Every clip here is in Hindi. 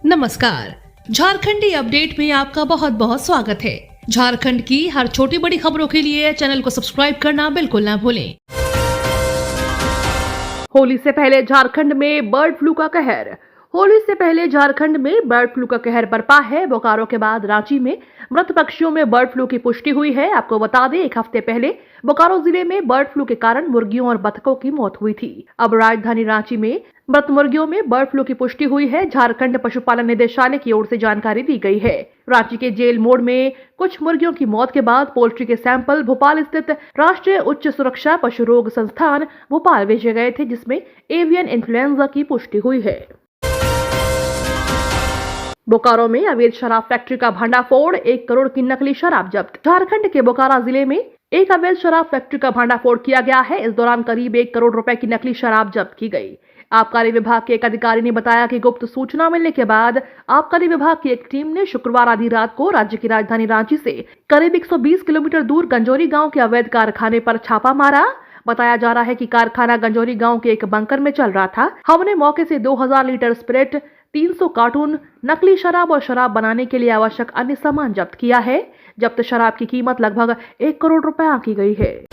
नमस्कार। झारखंडी अपडेट में आपका बहुत बहुत स्वागत है। झारखंड की हर छोटी बड़ी खबरों के लिए चैनल को सब्सक्राइब करना बिल्कुल ना भूलें। होली से पहले झारखंड में बर्ड फ्लू का कहर। होली से पहले झारखंड में बर्ड फ्लू का कहर बरपा है। बोकारो के बाद रांची में मृत पक्षियों में बर्ड फ्लू की पुष्टि हुई है। आपको बता दें, एक हफ्ते पहले बोकारो जिले में बर्ड फ्लू के कारण मुर्गियों और बतखों की मौत हुई थी। अब राजधानी रांची में मृत मुर्गियों में बर्ड फ्लू की पुष्टि हुई है। झारखंड पशुपालन निदेशालय की ओर से जानकारी दी गई है। रांची के जेल मोड़ में कुछ मुर्गियों की मौत के बाद पोल्ट्री के सैंपल भोपाल स्थित राष्ट्रीय उच्च सुरक्षा पशु रोग संस्थान भोपाल भेजे गए थे, जिसमें एवियन इन्फ्लुएंजा की पुष्टि हुई है। बोकारो में अवैध शराब फैक्ट्री का भंडाफोड़, 1 करोड़ की नकली शराब जब्त। झारखंड के बोकारो जिले में एक अवैध शराब फैक्ट्री का भंडाफोड़ किया गया है। इस दौरान करीब 1 करोड़ रुपए की नकली शराब जब्त की गई। आबकारी विभाग के एक अधिकारी ने बताया कि गुप्त सूचना मिलने के बाद आबकारी विभाग की एक टीम ने शुक्रवार आधी रात को राज्य की राजधानी रांची से करीब 120 किलोमीटर दूर गंजौरी गांव के अवैध कारखाने पर छापा मारा। बताया जा रहा है कि कारखाना गंजौरी गांव के एक बंकर में चल रहा था। हमने मौके से 2000 लीटर स्पिरिट, 300 कार्टून नकली शराब और शराब बनाने के लिए आवश्यक अन्य सामान जब्त किया है। जब्त शराब की कीमत लगभग 1 करोड़ रुपए आंकी गई है।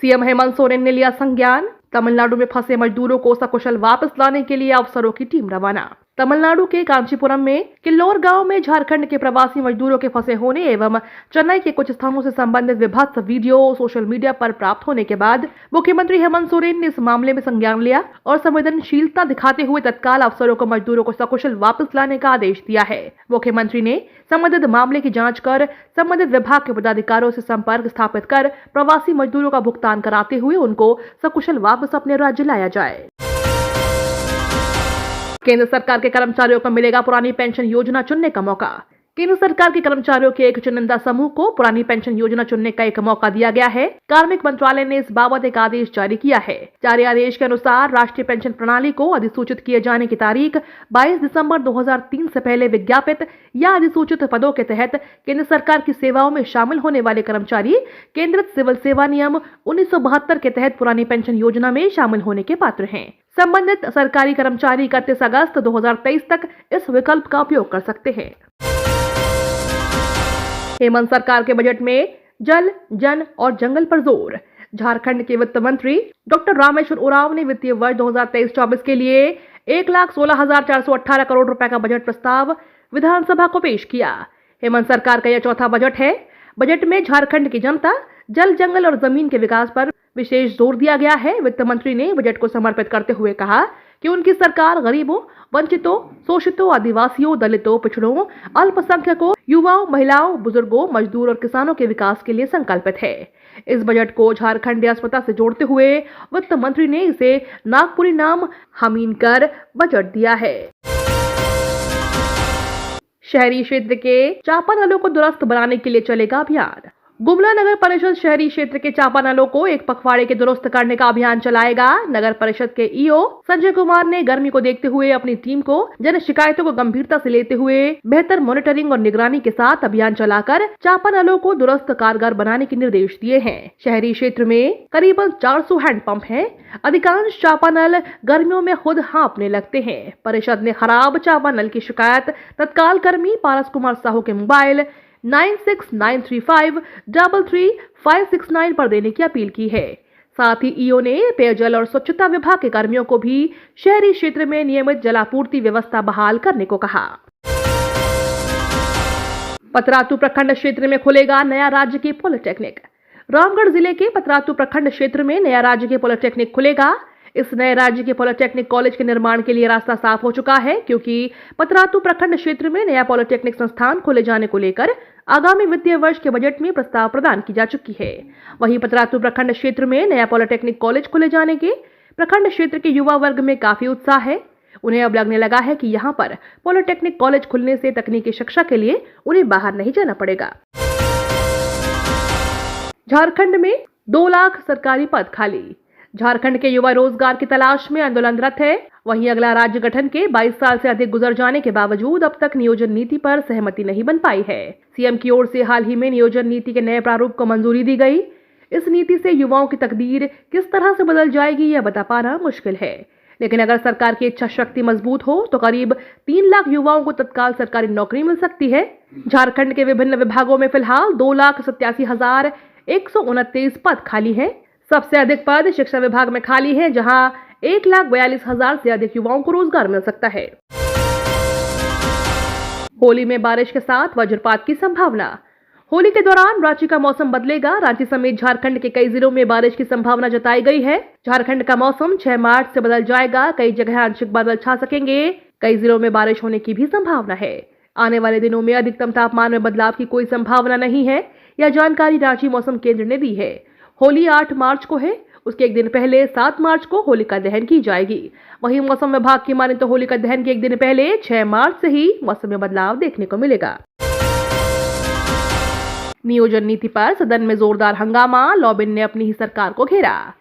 सीएम हेमंत सोरेन ने लिया संज्ञान। तमिलनाडु में फंसे मजदूरों को सकुशल वापस लाने के लिए अफसरों की टीम रवाना। तमिलनाडु के कांचीपुरम में किल्लोर गांव में झारखंड के प्रवासी मजदूरों के फंसे होने एवं चेन्नई के कुछ स्थानों से संबंधित विभत्स वीडियो सोशल मीडिया पर प्राप्त होने के बाद मुख्यमंत्री हेमंत सोरेन ने इस मामले में संज्ञान लिया और संवेदनशीलता दिखाते हुए तत्काल अफसरों को मजदूरों को सकुशल वापस लाने का आदेश दिया है। मुख्यमंत्री ने संबंधित मामले की जाँच कर संबंधित विभाग के पदाधिकारियों से संपर्क स्थापित कर प्रवासी मजदूरों का भुगतान कराते हुए उनको सकुशल वापस अपने राज्य लाया जाए। केंद्र सरकार के कर्मचारियों को मिलेगा पुरानी पेंशन योजना चुनने का मौका। केंद्र सरकार के कर्मचारियों के एक चुनिंदा समूह को पुरानी पेंशन योजना चुनने का एक मौका दिया गया है। कार्मिक मंत्रालय ने इस बाबत एक आदेश जारी किया है। जारी आदेश के अनुसार राष्ट्रीय पेंशन प्रणाली को अधिसूचित किए जाने की तारीख 22 दिसंबर 2003 से पहले विज्ञापित या अधिसूचित पदों के तहत केंद्र सरकार की सेवाओं में शामिल होने वाले कर्मचारी केंद्रित सिविल सेवा नियम 1972 के तहत पुरानी पेंशन योजना में शामिल होने के पात्र हैं। संबंधित सरकारी कर्मचारी 31 अगस्त 2023 तक इस विकल्प का उपयोग कर सकते हैं। हेमंत सरकार के बजट में जल, जन और जंगल पर जोर। झारखंड के वित्त मंत्री डॉक्टर रामेश्वर उरांव ने वित्तीय वर्ष 2023-24 के लिए 1,16,418 करोड़ रुपए का बजट प्रस्ताव विधानसभा को पेश किया। हेमंत सरकार का यह चौथा बजट है। बजट में झारखंड की जनता, जल, जंगल और जमीन के विकास पर विशेष जोर दिया गया है। वित्त मंत्री ने बजट को समर्पित करते हुए कहा कि उनकी सरकार गरीबों, वंचितों, शोषितों, आदिवासियों, दलितों, पिछड़ों, अल्पसंख्यकों, युवाओं, महिलाओं, बुजुर्गों, मजदूर और किसानों के विकास के लिए संकल्पित है। इस बजट को झारखंड अस्मिता से जोड़ते हुए वित्त मंत्री ने इसे नागपुरी नाम हमीन कर बजट दिया है। शहरी क्षेत्र के चापानलों को दुरुस्त बनाने के लिए चलेगा अभियान। गुमला नगर परिषद शहरी क्षेत्र के चापानलों को एक पखवाड़े के दुरुस्त करने का अभियान चलाएगा। नगर परिषद के ईओ संजय कुमार ने गर्मी को देखते हुए अपनी टीम को जन शिकायतों को गंभीरता से लेते हुए बेहतर मॉनिटरिंग और निगरानी के साथ अभियान चलाकर चापानलों को दुरुस्त कारगर बनाने के निर्देश दिए हैं। शहरी क्षेत्र में करीबन 400 हैंडपंप हैं। अधिकांश चापानल गर्मियों में खुद हाँफने लगते हैं। परिषद ने खराब चापानल की शिकायत तत्काल कर्मी पारस कुमार साहू के मोबाइल 9693533569 पर देने की अपील की है। साथ ही ईओ ने पेयजल और स्वच्छता विभाग के कर्मियों को भी शहरी क्षेत्र में नियमित जलापूर्ति व्यवस्था बहाल करने को कहा। पतरातू प्रखंड क्षेत्र में खुलेगा नया राजकीय पॉलिटेक्निक। रामगढ़ जिले के पतरातू प्रखंड क्षेत्र में नया राजकीय पॉलिटेक्निक खुलेगा। इस नए राज्य के पॉलिटेक्निक कॉलेज के निर्माण के लिए रास्ता साफ हो चुका है, क्योंकि पतरातू प्रखंड क्षेत्र में नया पॉलिटेक्निक संस्थान खोले जाने को लेकर आगामी वित्तीय वर्ष के बजट में प्रस्ताव प्रदान की जा चुकी है। वहीं पतरातू प्रखंड क्षेत्र में नया पॉलिटेक्निक कॉलेज खोले जाने के प्रखंड क्षेत्र के युवा वर्ग में काफी उत्साह है। उन्हें अब लगने लगा है कि यहाँ पर पॉलिटेक्निक कॉलेज खुलने से तकनीकी शिक्षा के लिए उन्हें बाहर नहीं जाना पड़ेगा। झारखंड में 2 लाख सरकारी पद खाली। झारखंड के युवा रोजगार की तलाश में आंदोलनरत है। वहीं अगला राज्य गठन के 22 साल से अधिक गुजर जाने के बावजूद अब तक नियोजन नीति पर सहमति नहीं बन पाई है। सीएम की ओर से हाल ही में नियोजन नीति के नए प्रारूप को मंजूरी दी गई। इस नीति से युवाओं की तकदीर किस तरह से बदल जाएगी यह बता पाना मुश्किल है। लेकिन अगर सरकार की इच्छा शक्ति मजबूत हो तो करीब 3 लाख युवाओं को तत्काल सरकारी नौकरी मिल सकती है। झारखंड के विभिन्न विभागों में फिलहाल 2,87,129 पद खाली हैं। सबसे अधिक पद शिक्षा विभाग में खाली है, जहां 1,42,000 से अधिक युवाओं को रोजगार मिल सकता है। होली में बारिश के साथ वज्रपात की संभावना। होली के दौरान रांची का मौसम बदलेगा। रांची समेत झारखंड के कई जिलों में बारिश की संभावना जताई गई है। झारखंड का मौसम 6 मार्च से बदल जाएगा। कई जगह आंशिक बादल छा सकेंगे। कई जिलों में बारिश होने की भी संभावना है। आने वाले दिनों में अधिकतम तापमान में बदलाव की कोई संभावना नहीं है। यह जानकारी रांची मौसम केंद्र ने दी है। होली 8 मार्च को है। उसके एक दिन पहले 7 मार्च को होलिका दहन की जाएगी। वहीं मौसम विभाग की माने तो होलिका दहन के एक दिन पहले 6 मार्च से ही मौसम में बदलाव देखने को मिलेगा। नियोजन नीति पर सदन में जोरदार हंगामा। लॉबिन ने अपनी ही सरकार को घेरा।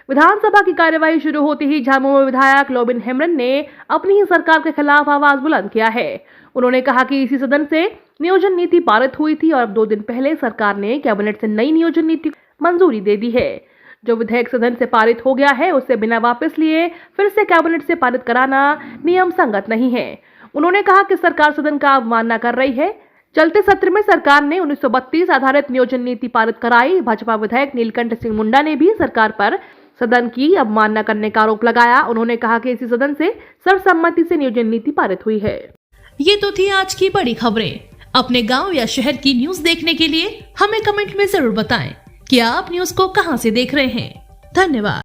विधानसभा की कार्यवाही शुरू होते ही झामुमो विधायक लॉबिन हेम्ब्रम ने अपनी ही सरकार के खिलाफ आवाज बुलंद किया है। उन्होंने कहा कि इसी सदन से नियोजन नीति पारित हुई थी और अब 2 दिन पहले सरकार ने कैबिनेट से नई नियोजन नीति को मंजूरी दे दी है। जो विधेयक सदन से पारित हो गया है उसे बिना वापस लिए फिर से कैबिनेट से पारित कराना नियम संगत नहीं है। उन्होंने कहा कि सरकार सदन का अवमानना कर रही है। चलते सत्र में सरकार ने 1932 आधारित नियोजन नीति पारित कराई। भाजपा विधायक नीलकंठ सिंह मुंडा ने भी सरकार पर सदन की अवमानना करने का आरोप लगाया। उन्होंने कहा कि इसी सदन से सर्वसम्मति से नियोजन नीति पारित हुई है। ये तो थी आज की बड़ी खबरें। अपने गांव या शहर की न्यूज देखने के लिए हमें कमेंट में जरूर बताएं कि आप न्यूज को कहां से देख रहे हैं। धन्यवाद।